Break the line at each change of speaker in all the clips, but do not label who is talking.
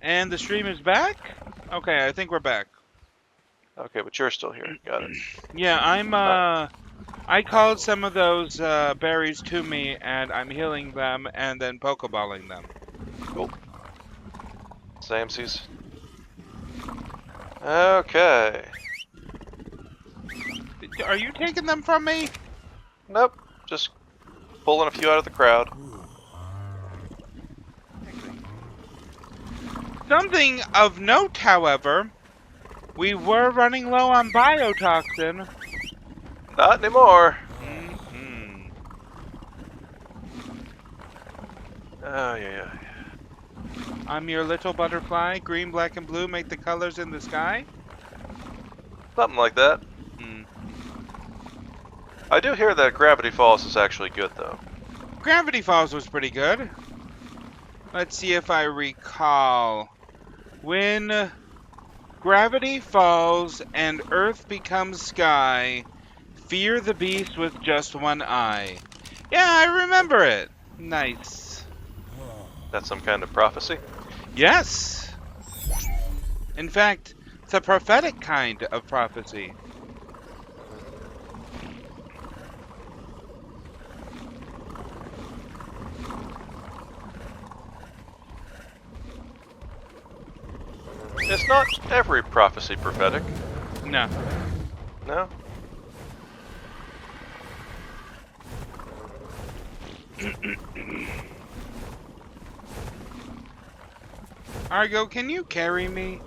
And the stream is back? Okay, I think we're back.
Okay, but you're still here. Got it.
Yeah, I called some of those berries to me, and I'm healing them and then pokeballing them.
Cool. Samesies. Okay.
Are you taking them from me?
Nope. Just pulling a few out of the crowd.
Something of note, however, we were running low on biotoxin.
Not anymore.
Mm-hmm.
Oh, yeah.
I'm your little butterfly. Green, black, and blue make the colors in the sky.
Something like that.
Hmm.
I do hear that Gravity Falls is actually good, though.
Gravity Falls was pretty good. Let's see if I recall. When gravity falls and Earth becomes sky, fear the beast with just one eye. Yeah, I remember it. Nice.
That's some kind of prophecy?
Yes. In fact, it's a prophetic kind of prophecy.
It's not every prophecy prophetic.
No.
No?
Argo, can you carry me?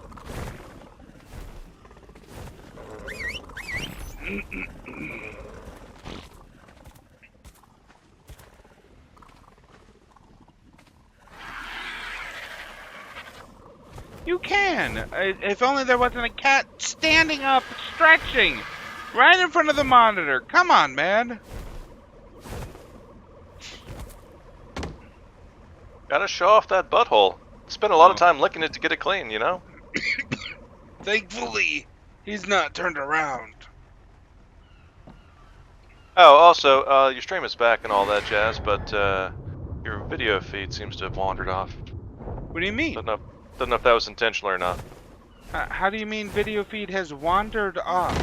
You can! If only there wasn't a cat standing up, stretching, right in front of the monitor. Come on, man.
Gotta show off that butthole. Spend a lot of time licking it to get it clean, you know?
Thankfully, he's not turned around.
Oh, also, your stream is back and all that jazz, but your video feed seems to have wandered off.
What do you mean?
Don't know if that was intentional or not.
How do you mean video feed has wandered off?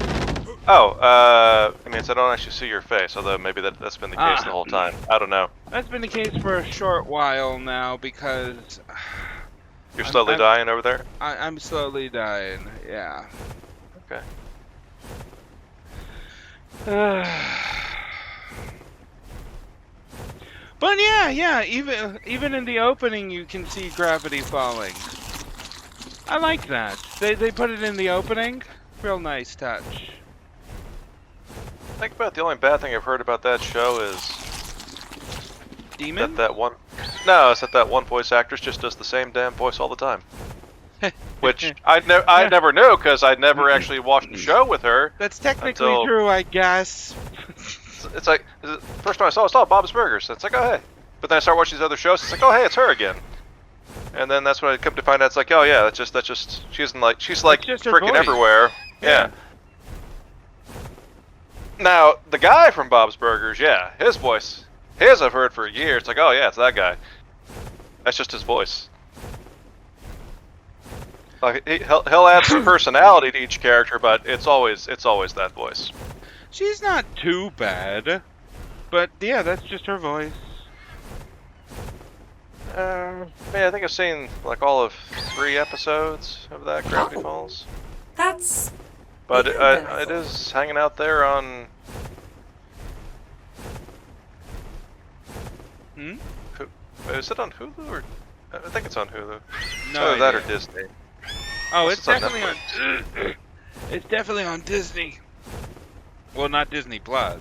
Oh, I mean, I don't actually see your face, although maybe that's been the case the whole time. I don't know.
That's been the case for a short while now because...
You're slowly dying over there?
I'm slowly dying, yeah.
Okay.
But yeah, even in the opening you can see gravity falling. I like that. They put it in the opening. Real nice touch.
Think about the only bad thing I've heard about that show is
Demon?
that one. No, it's that one voice actress just does the same damn voice all the time. Which I never knew because I'd never actually watched the show with her.
That's technically true, I guess.
It's like first time I saw Bob's Burgers. It's like, oh hey, but then I start watching these other shows. It's like, oh hey, it's her again. And then that's when I come to find out. It's like, oh yeah, that's just she's like freaking everywhere. Yeah. Now the guy from Bob's Burgers, yeah, his voice, I've heard for years. It's like, oh yeah, it's that guy. That's just his voice. Like he'll add some personality to each character, but it's always that voice.
She's not too bad, but yeah, that's just her voice.
Yeah, I think I've seen like all of 3 episodes of that Gravity Falls.
That's...
But it is hanging out there on... Is it on Hulu or... I think it's on Hulu.
No,
either that or Disney.
Oh, it's definitely on... It's definitely on Disney. Well, not Disney Plus.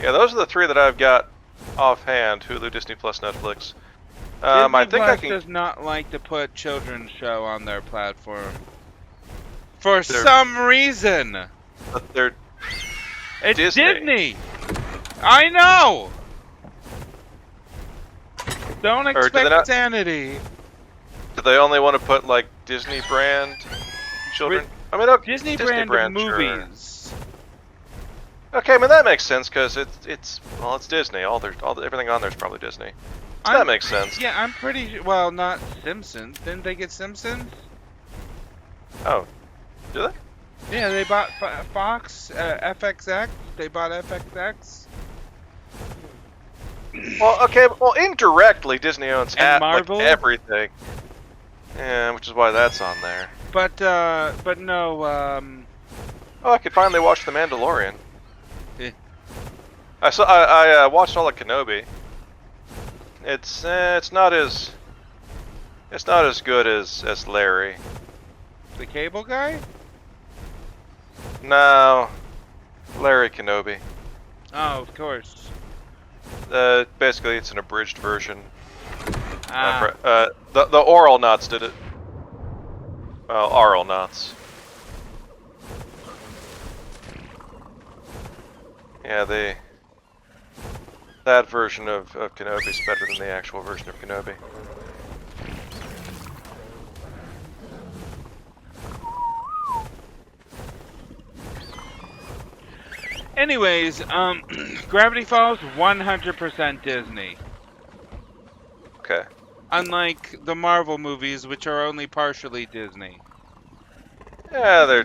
Yeah, those are the 3 that I've got offhand: Hulu, Disney Plus, Netflix.
Disney
I think
Plus
I can.
does not like to put children's show on their platform for some reason.
But they're.
It's Disney. I know. Don't expect sanity.
Do they only want to put like Disney brand children? I mean,
Disney brand movies.
Sure. Okay, I mean that makes sense because it's Disney. Everything on there is probably Disney. that makes sense.
Yeah, I'm pretty... Well, not Simpsons. Didn't they get Simpsons?
Oh. Do they?
Yeah, they bought Fox, FXX. They bought FXX.
Well, okay, well, indirectly, Disney owns half, like,
Marvel?
everything. Yeah, which is why that's on there.
But no,
Oh, I could finally watch The Mandalorian.
Yeah.
I watched all of Kenobi. It's not as good as Larry.
The cable guy?
No, Larry Kenobi.
Oh, of course.
Basically, it's an abridged version.
Ah.
The oral knots did it. Well, oral knots. Yeah, that version of Kenobi is better than the actual version of Kenobi.
Anyways, Gravity Falls, 100% Disney.
Okay.
Unlike the Marvel movies, which are only partially Disney.
Yeah,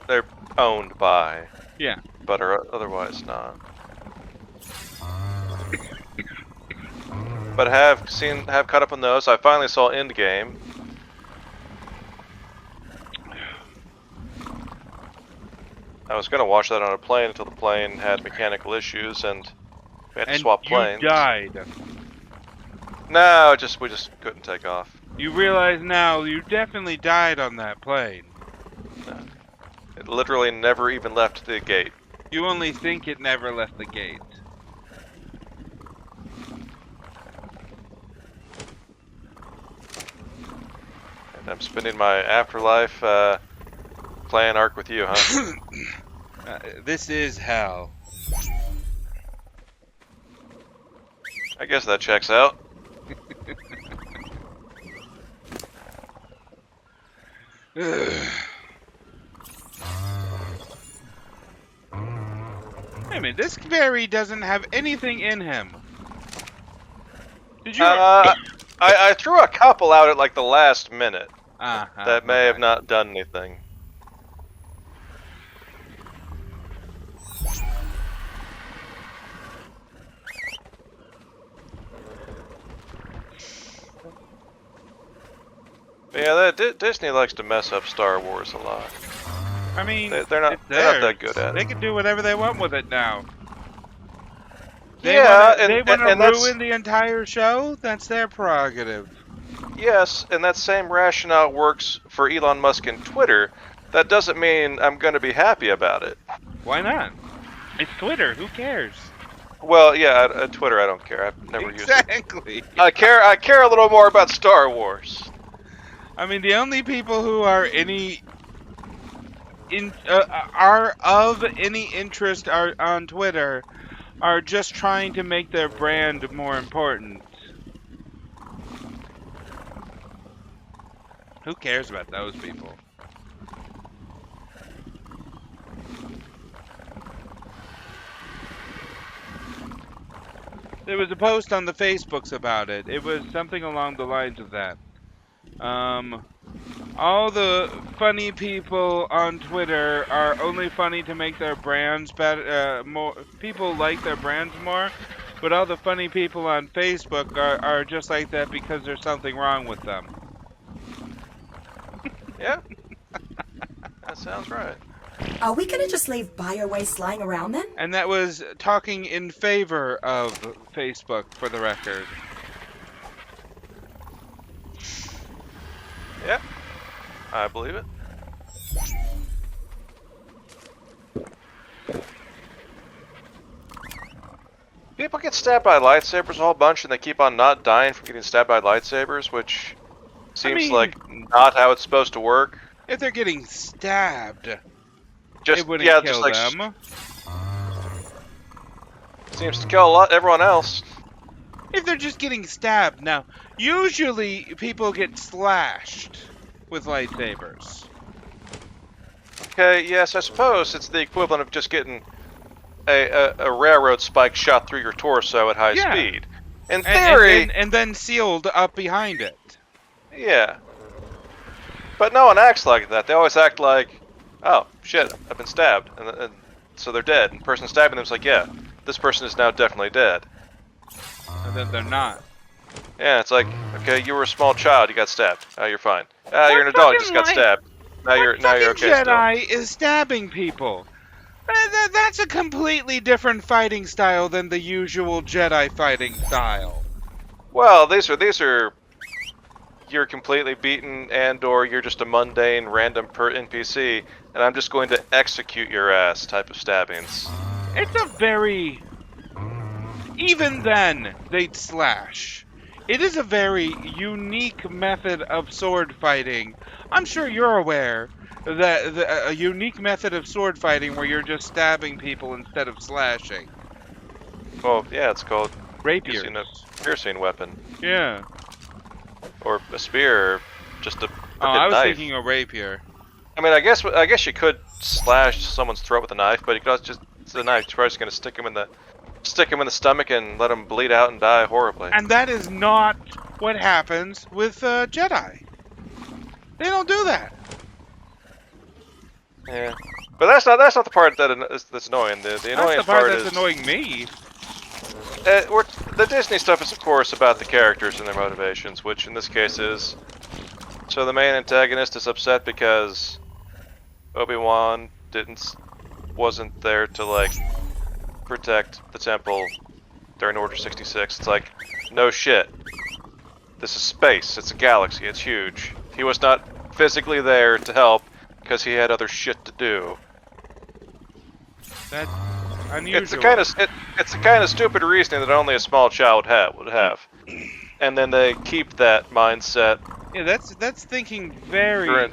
they're owned by.
Yeah.
But are otherwise not. But have caught up on those. I finally saw Endgame. I was gonna watch that on a plane until the plane had mechanical issues and we had to swap planes.
You died.
No, we just couldn't take off.
You realize now you definitely died on that plane.
No. It literally never even left the gate.
You only think it never left the gate.
And I'm spending my afterlife playing ARK with you, huh?
This is hell.
I guess that checks out.
I mean, this fairy doesn't have anything in him. Did you?
I threw a couple out at like the last minute that may have not done anything. But yeah, Disney likes to mess up Star Wars a lot.
I mean,
they're not that good at it.
They can do whatever they want with it now.
They
want to ruin the entire show? That's their prerogative.
Yes, and that same rationale works for Elon Musk and Twitter. That doesn't mean I'm going to be happy about it.
Why not? It's Twitter. Who cares?
Well, yeah, Twitter I don't care. I've never used it.
Exactly.
I care a little more about Star Wars.
I mean, the only people who are are of any interest on Twitter are just trying to make their brand more important. Who cares about those people? There was a post on the Facebooks about it. It was something along the lines of that. All the funny people on Twitter are only funny to make their brands better. More people like their brands more, but all the funny people on Facebook are just like that because there's something wrong with them.
Yeah, that sounds right.
Are we gonna just leave bio-waste lying around then?
And that was talking in favor of Facebook, for the record.
Yeah, I believe it. People get stabbed by lightsabers a whole bunch, and they keep on not dying from getting stabbed by lightsabers, which seems like not how it's supposed to work.
If they're getting stabbed,
it
wouldn't kill them.
Seems to kill everyone else.
If they're just getting stabbed. Now, usually people get slashed with lightsabers.
Okay, yes, I suppose it's the equivalent of just getting a railroad spike shot through your torso at high speed. In theory...
And then sealed up behind it.
Yeah. But no one acts like that. They always act like, oh, shit, I've been stabbed. And so they're dead. And the person stabbing them is like, yeah, this person is now definitely dead.
And then they're not.
Yeah, it's like, okay, you were a small child, you got stabbed. Oh, you're fine. You're an adult, you just got stabbed. Now you're okay
Jedi
still.
is stabbing people. That's a completely different fighting style than the usual Jedi fighting style.
Well, these are you're completely beaten and/or you're just a mundane random NPC, and I'm just going to execute your ass type of stabbings.
It's a very... Even then, they'd slash. It is a very unique method of sword fighting. I'm sure you're aware that a unique method of sword fighting where you're just stabbing people instead of slashing.
Well, yeah, it's called
rapier.
Using a piercing weapon.
Yeah.
Or a spear, or just a
I was
knife.
thinking a rapier.
I mean, I guess you could slash someone's throat with a knife, but you could also just the knife. You're probably just gonna stick him in the stomach and let him bleed out and die horribly.
And that is not what happens with Jedi. They don't do that.
Yeah, but that's not the part that's annoying. The annoying
that's the part
is
that's annoying me.
The Disney stuff is, of course, about the characters and their motivations, which in this case is... So the main antagonist is upset because Obi-Wan wasn't there to, like, protect the temple during Order 66. It's like, no shit. This is space. It's a galaxy. It's huge. He was not physically there to help because he had other shit to do.
That's unusual.
It's the kind of stupid reasoning that only a small child would have, and then they keep that mindset.
Yeah, that's thinking very.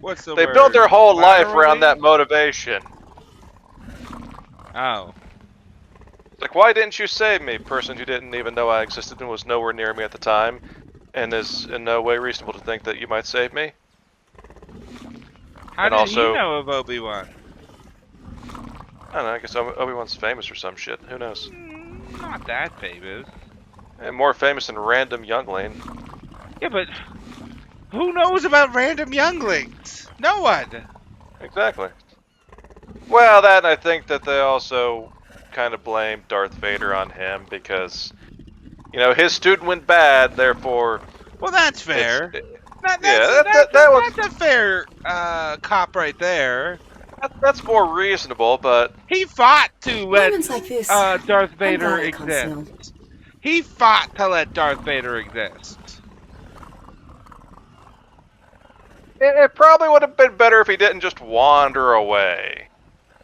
What's the
They
word?
build their whole life
Laterally?
around that motivation.
Oh.
Like, why didn't you save me, person who didn't even know I existed and was nowhere near me at the time, and is in no way reasonable to think that you might save me?
How did he know of Obi-Wan?
I don't know, I guess Obi-Wan's famous for some shit. Who knows?
Not that famous.
And more famous than random youngling.
Yeah, but who knows about random younglings? No one.
Exactly. Well, that and I think that they also kind of blame Darth Vader on him because, you know, his student went bad, therefore...
Well, that's fair. That's a fair cop right there.
That's more reasonable, but...
He fought to let
like this,
Darth Vader exist. He fought to let Darth Vader exist.
It probably would have been better if he didn't just wander away.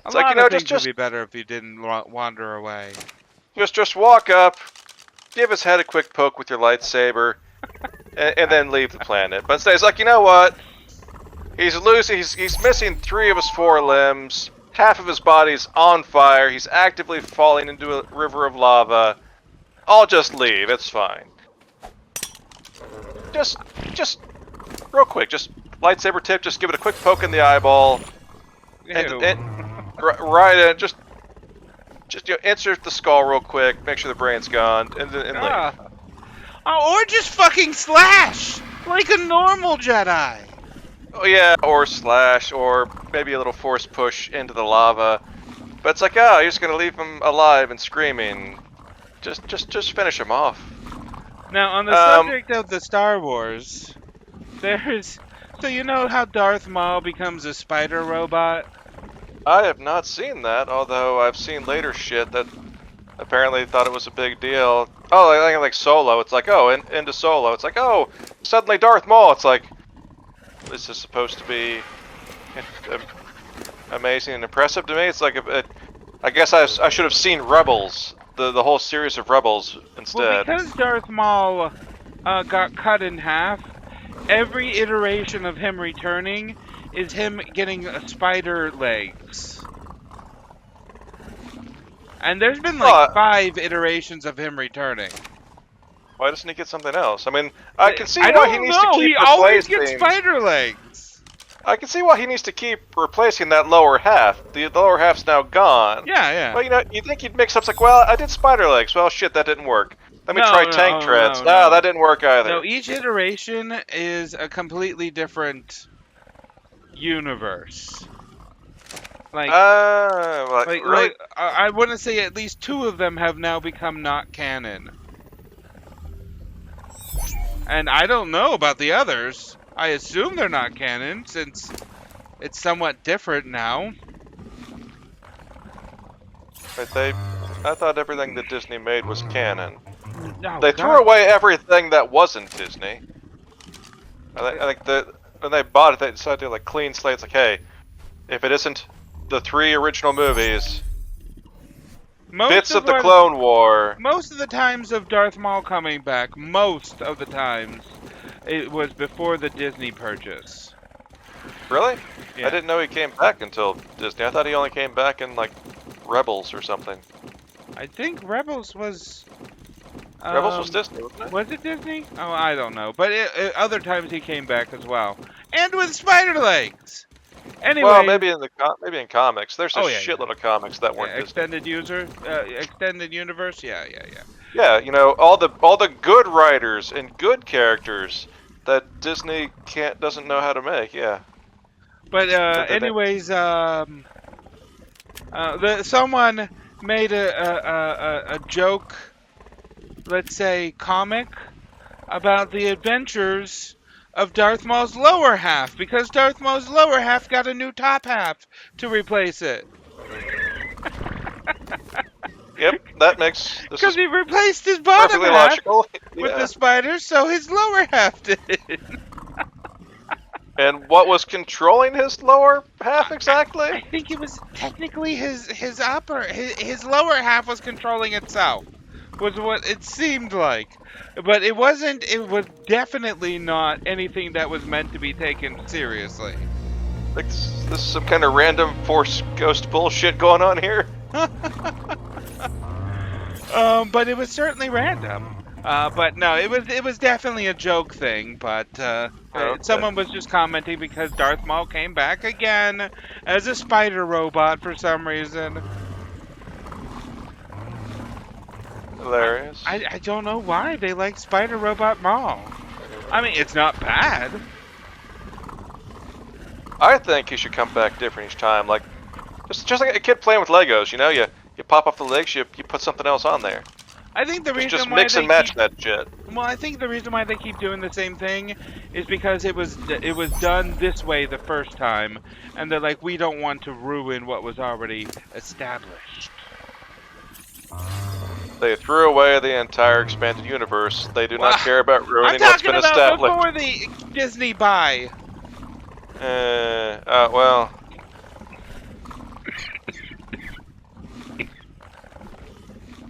It's like, you know, just would be better if he didn't wander away.
Just walk up, give his head a quick poke with your lightsaber, and then leave the planet. But instead, he's like, you know what? He's missing 3 of his 4 limbs. Half of his body's on fire. He's actively falling into a river of lava. I'll just leave. It's fine. Just real quick. Just lightsaber tip. Just give it a quick poke in the eyeball. Right in. Just insert the skull real quick. Make sure the brain's gone, and leave.
Or just fucking slash like a normal Jedi.
Oh yeah, or slash, or maybe a little force push into the lava. But it's like, oh, you're just gonna leave him alive and screaming. Just finish him off.
Now, on the subject of the Star Wars, so you know how Darth Maul becomes a spider robot?
I have not seen that, although I've seen later shit that apparently thought it was a big deal. Oh, like Solo. It's like, oh, into Solo. It's like, oh, suddenly Darth Maul. It's like, this is supposed to be amazing and impressive to me. It's like, I guess I should have seen Rebels, the whole series of Rebels instead.
Well, because Darth Maul got cut in half, every iteration of him returning is him getting spider legs. And there's been like 5 iterations of him returning.
Why doesn't he get something else? I mean, I can see why he needs to keep
he always gets spider legs.
I can see why he needs to keep replacing that lower half. The lower half's now gone.
Yeah.
Well, you think you'd mix up, it's like, well, I did spider legs. Well, shit, that didn't work. Let me try tank treads. No, that didn't work either.
No, each iteration is a completely different universe. Like I want to say at least 2 of them have now become not canon. And I don't know about the others. I assume they're not canon, since it's somewhat different now.
But I thought everything that Disney made was canon.
No,
they threw away everything that wasn't Disney. I think that when they bought it, they decided to clean slate. It's like, hey, if it isn't the 3 original movies, bits of the Clone War.
Most of the times of Darth Maul coming back, most of the times, it was before the Disney purchase.
Really?
Yeah.
I didn't know he came back until Disney. I thought he only came back in, Rebels or something.
I think Rebels was...
Rebels was Disney, wasn't it?
Was it Disney? Oh, I don't know. But other times he came back as well. And with spider legs! Anyway,
well, maybe in comics. There's a shitload of comics that weren't Disney.
Extended universe? Yeah.
Yeah, all the good writers and good characters that Disney doesn't know how to make, yeah.
But anyways, someone made a joke, let's say comic, about the adventures of Darth Maul's lower half, because Darth Maul's lower half got a new top half to replace it.
Yep, that makes...
Because he replaced his bottom half
logical.
with the spiders, so his lower half did.
And what was controlling his lower half exactly?
I think it was technically his lower half was controlling itself, was what it seemed like. But it wasn't, it was definitely not anything that was meant to be taken seriously.
Like, this is some kind of random Force Ghost bullshit going on here?
But it was certainly random. But no, it was definitely a joke thing, but someone was just commenting because Darth Maul came back again as a spider robot for some reason.
Hilarious.
I don't know why they like Spider Robot Maul. I mean, it's not bad.
I think he should come back different each time, like just like a kid playing with Legos. You pop off the legs, you put something else on there.
I think the reason
just
why
mix and match that shit.
Well, I think the reason why they keep doing the same thing is because it was done this way the first time, and they're like, we don't want to ruin what was already established.
They threw away the entire expanded universe. They do not care about ruining what's been established.
I'm talking about before the Disney buy.
Well.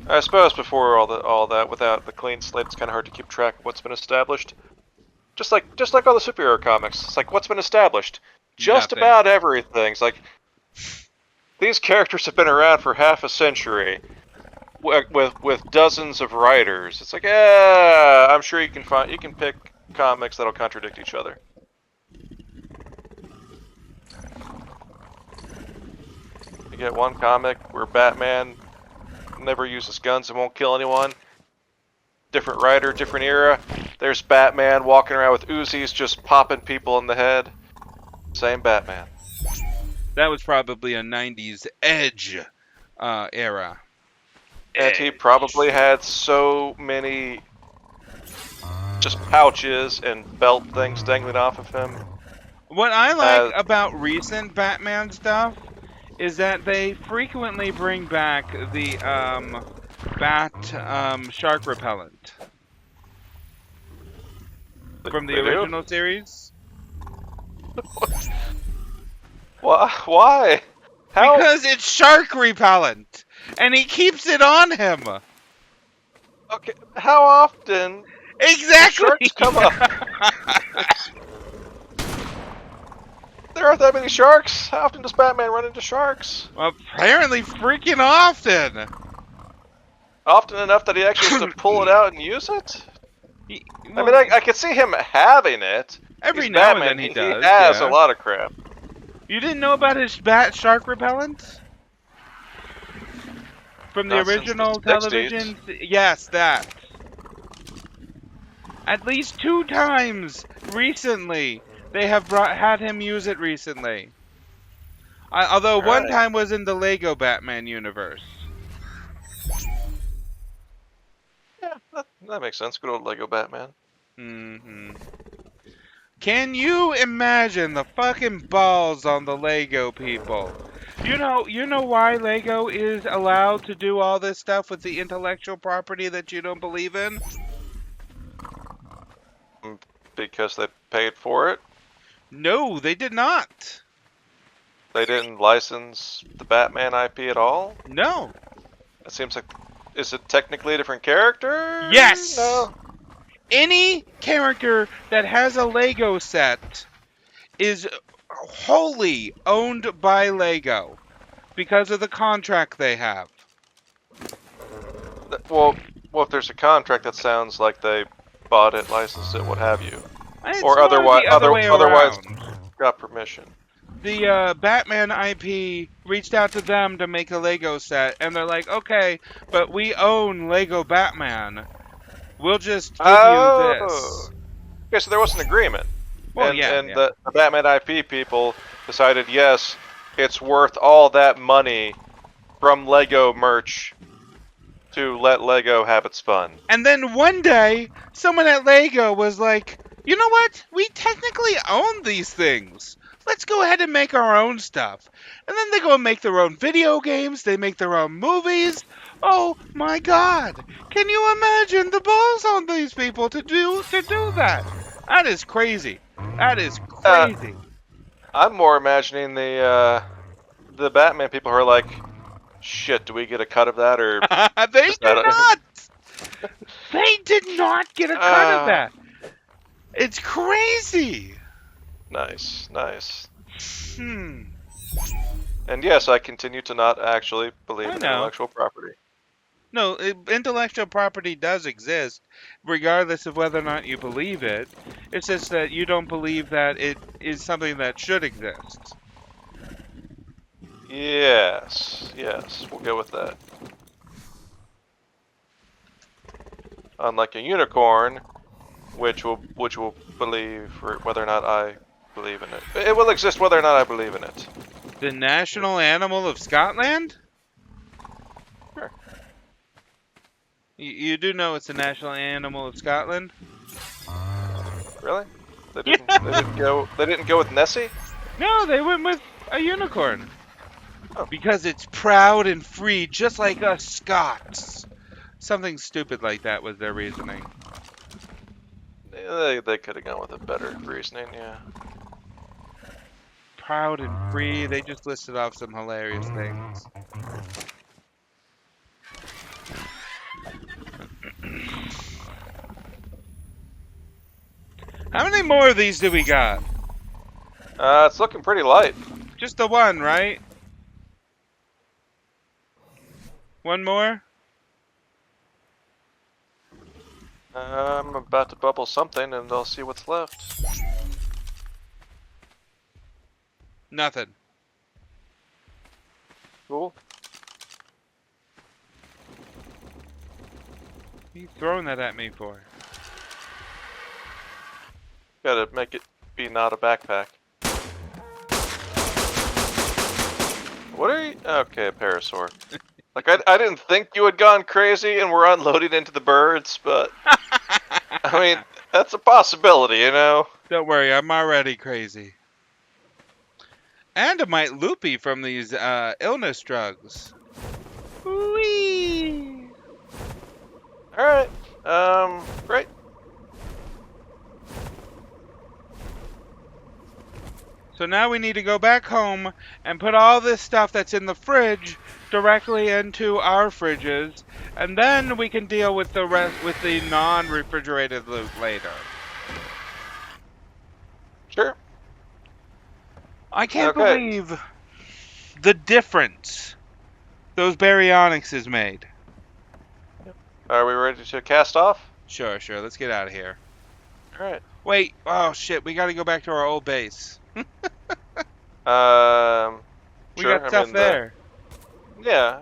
I suppose before all that, without the clean slate, it's kind of hard to keep track of what's been established. Just like all the superhero comics, it's like what's been established. Just
Nothing.
about everything. It's like these characters have been around for half a century, with dozens of writers. It's like, I'm sure you can pick comics that'll contradict each other. You get one comic where Batman never uses guns and won't kill anyone. Different writer, different era. There's Batman walking around with Uzis just popping people in the head. Same Batman.
That was probably a 90s Edge era.
And he probably had so many just pouches and belt things dangling off of him.
What I like about recent Batman stuff is that they frequently bring back the bat shark repellent from the original series.
Why? How?
Because it's shark repellent, and he keeps it on him.
Okay, how often?
Exactly.
Sharks come up. There aren't that many sharks. How often does Batman run into sharks?
Well, apparently freaking often.
Often enough that he actually has to pull it out and use it? I mean, I could see him having it.
Every
He's
now
Batman.
and then he does.
He has
yeah.
a lot of crap.
You didn't know about his bat shark repellent? From the
Not since the
original
60s.
television? Yes, that. At least 2 times recently, they have had him use it recently. Although one
Right.
time was in the Lego Batman universe.
Yeah, that makes sense. Good old Lego Batman.
hmm Can you imagine the fucking balls on the Lego people? You know why Lego is allowed to do all this stuff with the intellectual property that you don't believe in?
Because they paid for it.
No, they did not.
They didn't license the Batman IP at all.
No.
It seems like, is it technically a different character?
Yes.
No.
Any character that has a Lego set is wholly owned by Lego because of the contract they have.
Well, if there's a contract, that sounds like they bought it, licensed it, what have you,
It's
or
more
otherwise,
the other way
otherwise
around.
got permission.
The Batman IP reached out to them to make a Lego set, and they're like, okay, but we own Lego Batman. We'll just give you this.
Okay, so there was an agreement.
Well,
and
yeah,
and
yeah.
the Batman IP people decided, yes, it's worth all that money from Lego merch to let Lego have its fun.
And then one day, someone at Lego was like, you know what? We technically own these things. Let's go ahead and make our own stuff. And then they go and make their own video games. They make their own movies. Oh my God! Can you imagine the balls on these people to do that? That is crazy. That is crazy.
I'm more imagining the Batman people who are like, shit, do we get a cut of that, or
They did not. They did not get a cut of that. It's crazy.
Nice.
Hmm.
And yes, I continue to not actually believe in intellectual property.
No, intellectual property does exist, regardless of whether or not you believe it. It's just that you don't believe that it is something that should exist.
Yes, we'll go with that. Unlike a unicorn, which will believe whether or not I believe in it. It will exist whether or not I believe in it.
The national animal of Scotland?
Sure.
You do know it's the national animal of Scotland?
Really? They didn't go with Nessie?
No, they went with a unicorn.
Oh.
Because it's proud and free, just like us Scots. Something stupid like that was their reasoning.
They could have gone with a better reasoning, yeah.
Proud and free, they just listed off some hilarious things. How many more of these do we got?
It's looking pretty light.
Just the one, right? One more?
I'm about to bubble something, and I'll see what's left.
Nothing.
Cool.
What are you throwing that at me for?
Gotta make it be not a backpack. What are you? Okay, a parasaur. Like, I didn't think you had gone crazy and were unloading into the birds, but I mean, that's a possibility, you know?
Don't worry, I'm already crazy. And I might loopy from these illness drugs. Whee!
Alright, great.
So now we need to go back home and put all this stuff that's in the fridge directly into our fridges, and then we can deal with the rest with the non-refrigerated loot later.
Sure.
I can't believe the difference those baryonyx has made.
Are we ready to cast off?
Sure. Let's get out of here.
Alright.
Wait, oh shit, we gotta go back to our old base.
We
We got stuff there.
Yeah,